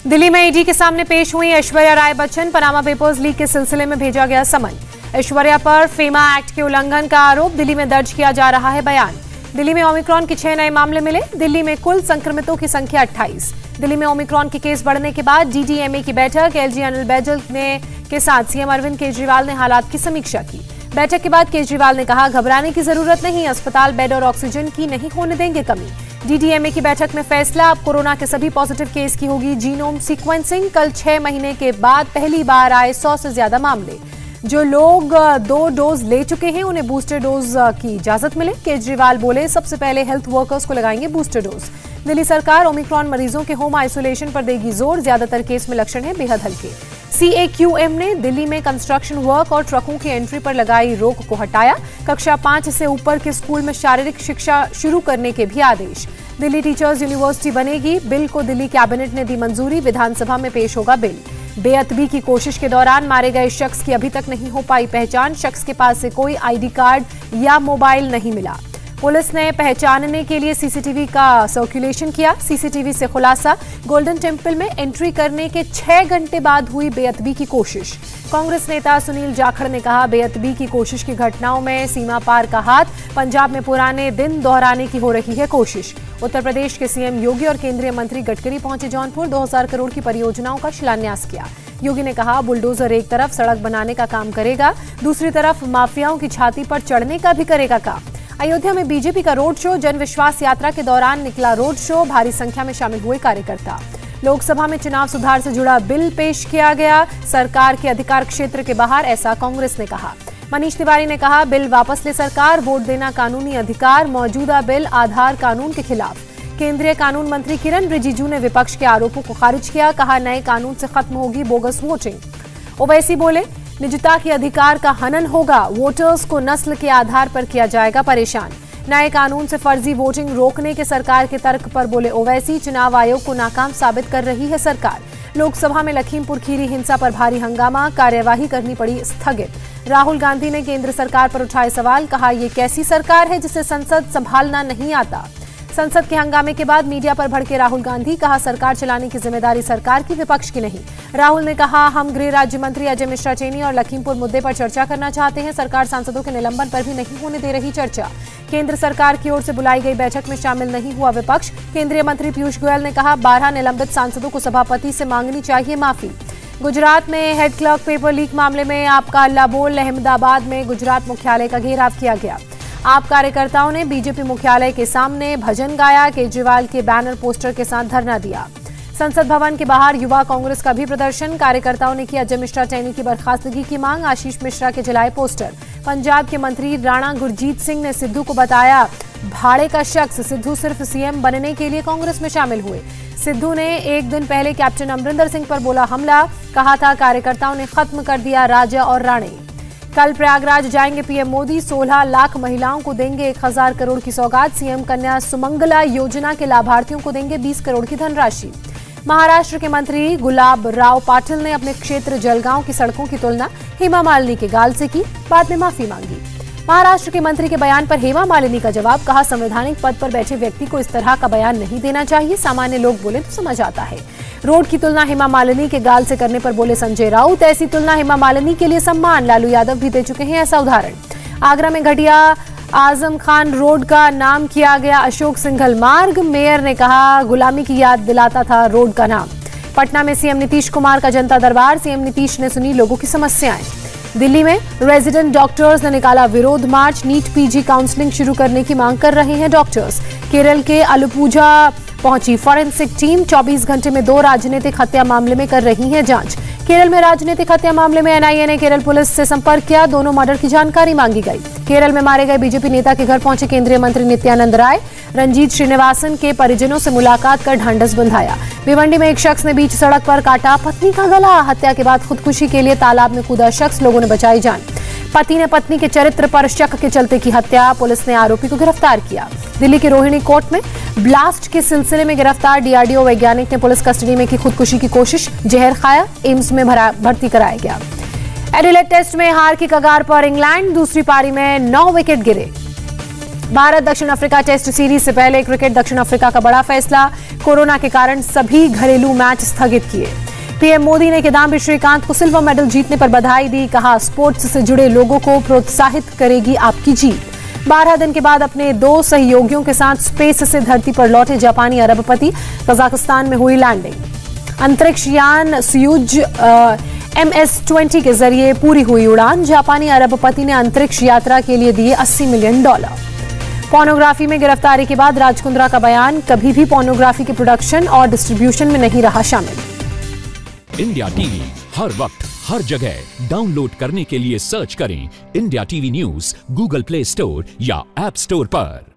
दिल्ली में ईडी के सामने पेश हुई Aishwarya Rai Bachchan. Panama papers leak के सिलसिले में भेजा गया समन। ऐश्वर्या पर फेमा एक्ट के उल्लंघन का आरोप, दिल्ली में दर्ज किया जा रहा है बयान। दिल्ली में ओमिक्रॉन के 6 नए मामले मिले। दिल्ली में कुल संक्रमितों की संख्या 28। दिल्ली में ओमिक्रॉन के केस बढ़ने के बाद डीडीएमए की बैठक, एलजी अनिल बैजल के साथ सीएम अरविंद केजरीवाल ने हालात की समीक्षा की। बैठक के बाद केजरीवाल ने कहा, घबराने की जरूरत नहीं, अस्पताल बेड और ऑक्सीजन की नहीं होने देंगे कमी। डीडीएमए की बैठक में फैसला, अब कोरोना के सभी पॉजिटिव केस की होगी जीनोम सीक्वेंसिंग। कल 6 महीने के बाद पहली बार आए 100 से ज्यादा मामले। जो लोग 2 डोज ले चुके हैं उन्हें बूस्टर डोज की इजाजत मिले। केजरीवाल बोले, सबसे पहले हेल्थ वर्कर्स को लगाएंगे बूस्टर डोज। दिल्ली सरकार ओमिक्रॉन मरीजों के होम आइसोलेशन पर देगी जोर, ज्यादातर केस में लक्षण है बेहद हल्के। CAQM ने दिल्ली में कंस्ट्रक्शन वर्क और ट्रकों की एंट्री पर लगाई रोक को हटाया। कक्षा 5 से ऊपर के स्कूल में शारीरिक शिक्षा शुरू करने के भी आदेश। दिल्ली टीचर्स यूनिवर्सिटी बनेगी, बिल को दिल्ली कैबिनेट ने दी मंजूरी। विधानसभा में पेश होगा बिल। बेअदबी की कोशिश के दौरान मारे गए शख्स की अभी तक नहीं हो पाई पहचान। शख्स के पास से कोई ID कार्ड या मोबाइल नहीं मिला। पुलिस ने पहचानने के लिए सीसीटीवी का सर्कुलेशन किया। सीसीटीवी से खुलासा, गोल्डन टेम्पल में एंट्री करने के 6 घंटे बाद हुई बेअदबी की कोशिश। कांग्रेस नेता सुनील जाखड़ ने कहा, बेअदबी की कोशिश की घटनाओं में सीमा पार का हाथ। पंजाब में पुराने दिन दोहराने की हो रही है कोशिश। उत्तर प्रदेश के सीएम योगी और केंद्रीय मंत्री गडकरी पहुंचे जौनपुर, 2000 करोड़ की परियोजनाओं का शिलान्यास किया। योगी ने कहा, बुलडोजर एक तरफ सड़क बनाने का काम करेगा, दूसरी तरफ माफियाओं की छाती पर चढ़ने का भी करेगा काम। अयोध्या में बीजेपी का रोड शो, जन विश्वास यात्रा के दौरान निकला रोड शो, भारी संख्या में शामिल हुए कार्यकर्ता। लोकसभा में चुनाव सुधार से जुड़ा बिल पेश किया गया, सरकार के अधिकार क्षेत्र के बाहर, ऐसा कांग्रेस ने कहा। मनीष तिवारी ने कहा, बिल वापस ले सरकार, वोट देना कानूनी अधिकार, मौजूदा बिल आधार कानून के खिलाफ। केंद्रीय कानून मंत्री किरण रिजिजू ने विपक्ष के आरोपों को खारिज किया, कहा नए कानून से खत्म होगी बोगस वोटिंग। ओवैसी बोले, निजता के अधिकार का हनन होगा, वोटर्स को नस्ल के आधार पर किया जाएगा परेशान। नए कानून से फर्जी वोटिंग रोकने के सरकार के तर्क पर बोले ओवैसी, चुनाव आयोग को नाकाम साबित कर रही है सरकार। लोकसभा में लखीमपुर खीरी हिंसा पर भारी हंगामा, कार्यवाही करनी पड़ी स्थगित। राहुल गांधी ने केंद्र सरकार पर उठाए सवाल, कहा ये कैसी सरकार है जिसे संसद संभालना नहीं आता। संसद के हंगामे के बाद मीडिया पर भड़के राहुल गांधी, कहा सरकार चलाने की जिम्मेदारी सरकार की, विपक्ष की नहीं। राहुल ने कहा, हम गृह राज्य मंत्री अजय मिश्रा चेनी और लखीमपुर मुद्दे पर चर्चा करना चाहते हैं, सरकार सांसदों के निलंबन पर भी नहीं होने दे रही चर्चा। केंद्र सरकार की ओर से बुलाई गई बैठक में शामिल नहीं हुआ विपक्ष। केंद्रीय मंत्री पीयूष गोयल ने कहा, 12 निलंबित सांसदों को सभापति से मांगनी चाहिए माफी। गुजरात में हेड क्लर्क पेपर लीक मामले में आपका हल्ला बोल, अहमदाबाद में गुजरात मुख्यालय का घेराव किया गया। आप कार्यकर्ताओं ने बीजेपी मुख्यालय के सामने भजन गाया, केजरीवाल के बैनर पोस्टर के साथ धरना दिया। संसद भवन के बाहर युवा कांग्रेस का भी प्रदर्शन, कार्यकर्ताओं ने की अजय मिश्रा चैनी की बर्खास्तगी की मांग, आशीष मिश्रा के जलाए पोस्टर। पंजाब के मंत्री राणा गुरजीत सिंह ने सिद्धू को बताया भाड़े का शख्स, सिद्धू सिर्फ सीएम बनने के लिए कांग्रेस में शामिल हुए। सिद्धू ने एक दिन पहले कैप्टन अमरिंदर सिंह पर बोला हमला, कहा था कार्यकर्ताओं ने खत्म कर दिया राजा और राणे। कल प्रयागराज जाएंगे पीएम मोदी, 16 लाख महिलाओं को देंगे 1000 करोड़ की सौगात। सीएम कन्या सुमंगला योजना के लाभार्थियों को देंगे 20 करोड़ की धनराशि। महाराष्ट्र के मंत्री गुलाब राव पाटिल ने अपने क्षेत्र जलगांव की सड़कों की तुलना हेमा मालिनी के गाल से की, बाद में माफी मांगी। महाराष्ट्र के मंत्री के बयान पर हेमा मालिनी का जवाब, कहा संवैधानिक पद पर बैठे व्यक्ति को इस तरह का बयान नहीं देना चाहिए, सामान्य लोग बोले तो समझ आता है। रोड की तुलना हेमा मालिनी के गाल से करने पर बोले संजय राउत, ऐसी तुलना हेमा मालिनी के लिए सम्मान, लालू यादव भी दे चुके हैं ऐसा उदाहरण। आगरा में घटिया आजम खान रोड का नाम किया गया अशोक सिंघल मार्ग, मेयर ने कहा गुलामी की याद दिलाता था रोड का नाम। पटना में सीएम नीतीश कुमार का जनता दरबार, सीएम नीतीश ने सुनी लोगों की समस्याएं। दिल्ली में रेजिडेंट डॉक्टर्स ने निकाला विरोध मार्च, नीट PG काउंसलिंग शुरू करने की मांग कर रहे हैं डॉक्टर्स। केरल के अलुपुजा पहुंची फॉरेंसिक टीम, 24 घंटे में 2 राजनीतिक हत्या मामले में कर रही है जांच। केरल में राजनीतिक हत्या मामले में NIA ने केरल पुलिस से संपर्क किया, दोनों मर्डर की जानकारी मांगी गई। केरल में मारे गए बीजेपी नेता के घर पहुंचे केंद्रीय मंत्री नित्यानंद राय, रंजीत श्रीनिवासन के परिजनों से मुलाकात कर ढांढस बंधाया। भिवंडी में एक शख्स ने बीच सड़क पर काटा पत्नी का गला, हत्या के बाद खुदकुशी के लिए तालाब में कूदा शख्स, लोगों ने बचाई जान। पति ने पत्नी के चरित्र पर शक के चलते की हत्या, पुलिस ने आरोपी को गिरफ्तार किया। दिल्ली के रोहिणी कोर्ट में ब्लास्ट के सिलसिले में गिरफ्तार DRDO वैज्ञानिक ने पुलिस कस्टडी में की खुदकुशी की कोशिश, जहर खाया, एम्स में भर्ती कराया गया। एडिलेड टेस्ट में हार की कगार पर इंग्लैंड, दूसरी पारी में 9 विकेट गिरे। भारत दक्षिण अफ्रीका टेस्ट सीरीज से पहले क्रिकेट दक्षिण अफ्रीका का बड़ा फैसला, कोरोना के कारण सभी घरेलू मैच स्थगित किए। पीएम मोदी ने किदांबी श्रीकांत को सिल्वर मेडल जीतने पर बधाई दी, कहा स्पोर्ट्स से जुड़े लोगों को प्रोत्साहित करेगी आपकी जीत। 12 दिन के बाद अपने 2 सहयोगियों के साथ स्पेस से धरती पर लौटे जापानी अरबपति, कजाकिस्तान में हुई लैंडिंग। अंतरिक्ष यान सोयूज MS-20 के जरिए पूरी हुई उड़ान, जापानी अरबपति ने अंतरिक्ष यात्रा के लिए दिए $80 मिलियन। पोर्नोग्राफी में गिरफ्तारी के बाद राज कुंद्रा का बयान, कभी भी पोर्नोग्राफी के प्रोडक्शन और डिस्ट्रीब्यूशन में नहीं रहा शामिल। इंडिया टीवी हर वक्त हर जगह डाउनलोड करने के लिए सर्च करें India TV news Google play store या ऐप स्टोर पर।